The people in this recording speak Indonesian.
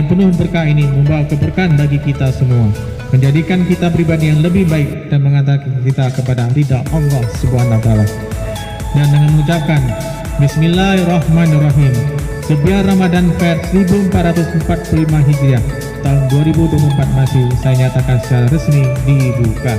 yang penuh berkah ini membawa keberkahan bagi kita semua, menjadikan kita pribadi yang lebih baik dan mengantarkan kita kepada ridha Allah Subhanahu wa taala. Dan dengan mengucapkan Bismillahirrahmanirrahim, Sebiar Ramadan Fair 1445 Hijriah tahun 2024 masih saya nyatakan secara resmi dibuka.